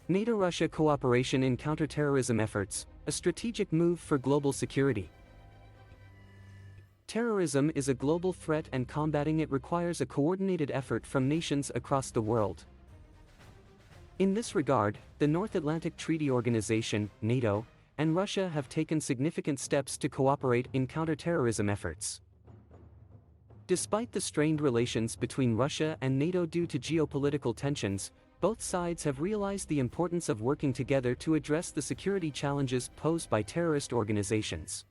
NATO-Russia cooperation in counterterrorism efforts, a strategic move for global security. Terrorism is a global threat, and combating it requires a coordinated effort from nations across the world. In this regard, the North Atlantic Treaty Organization, NATO, and Russia have taken significant steps to cooperate in counterterrorism efforts. Despite the strained relations between Russia and NATO due to geopolitical tensions, both sides have realized the importance of working together to address the security challenges posed by terrorist organizations.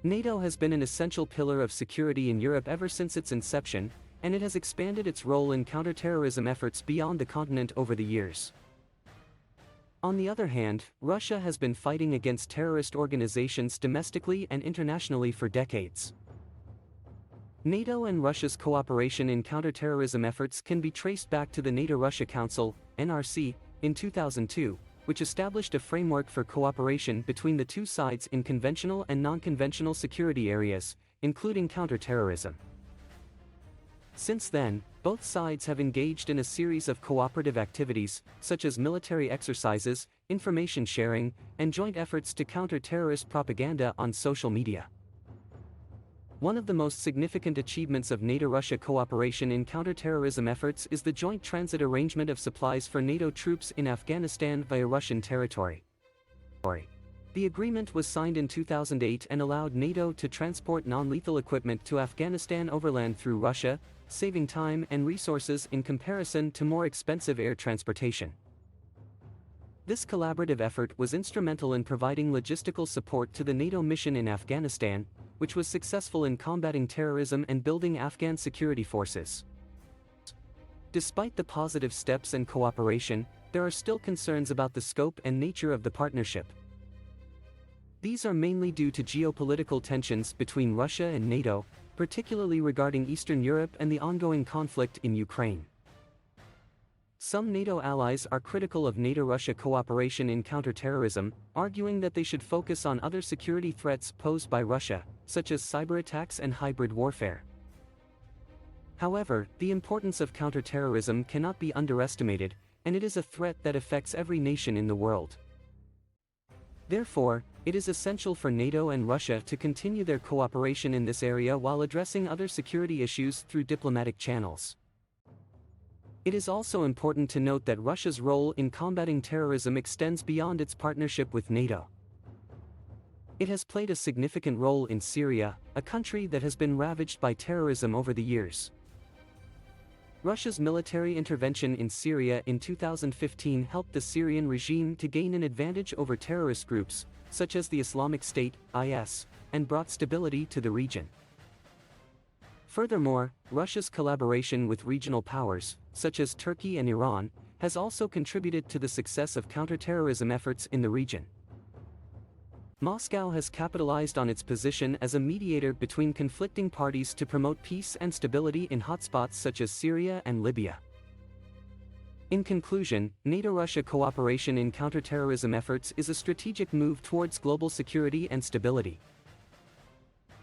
NATO has been an essential pillar of security in Europe ever since its inception, and it has expanded its role in counterterrorism efforts beyond the continent over the years. On the other hand, Russia has been fighting against terrorist organizations domestically and internationally for decades. NATO and Russia's cooperation in counterterrorism efforts can be traced back to the NATO-Russia Council, NRC, in 2002, which established a framework for cooperation between the two sides in conventional and non-conventional security areas, including counterterrorism. Since then, both sides have engaged in a series of cooperative activities, such as military exercises, information sharing, and joint efforts to counter terrorist propaganda on social media. One of the most significant achievements of NATO-Russia cooperation in counterterrorism efforts is the joint transit arrangement of supplies for NATO troops in Afghanistan via Russian territory. The agreement was signed in 2008 and allowed NATO to transport non-lethal equipment to Afghanistan overland through Russia, saving time and resources in comparison to more expensive air transportation. This collaborative effort was instrumental in providing logistical support to the NATO mission in Afghanistan, which was successful in combating terrorism and building Afghan security forces. Despite the positive steps and cooperation, there are still concerns about the scope and nature of the partnership. These are mainly due to geopolitical tensions between Russia and NATO, particularly regarding Eastern Europe and the ongoing conflict in Ukraine. Some NATO allies are critical of NATO-Russia cooperation in counterterrorism, arguing that they should focus on other security threats posed by Russia, such as cyberattacks and hybrid warfare. However, the importance of counterterrorism cannot be underestimated, and it is a threat that affects every nation in the world. Therefore, it is essential for NATO and Russia to continue their cooperation in this area while addressing other security issues through diplomatic channels. It is also important to note that Russia's role in combating terrorism extends beyond its partnership with NATO. It has played a significant role in Syria, a country that has been ravaged by terrorism over the years. Russia's military intervention in Syria in 2015 helped the Syrian regime to gain an advantage over terrorist groups, such as the Islamic State, IS, and brought stability to the region. Furthermore, Russia's collaboration with regional powers, such as Turkey and Iran, has also contributed to the success of counterterrorism efforts in the region. Moscow has capitalized on its position as a mediator between conflicting parties to promote peace and stability in hotspots such as Syria and Libya. In conclusion, NATO-Russia cooperation in counterterrorism efforts is a strategic move towards global security and stability.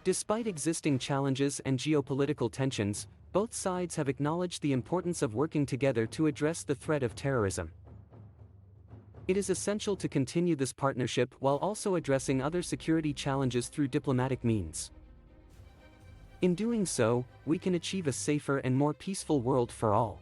Despite existing challenges and geopolitical tensions, both sides have acknowledged the importance of working together to address the threat of terrorism. It is essential to continue this partnership while also addressing other security challenges through diplomatic means. In doing so, we can achieve a safer and more peaceful world for all.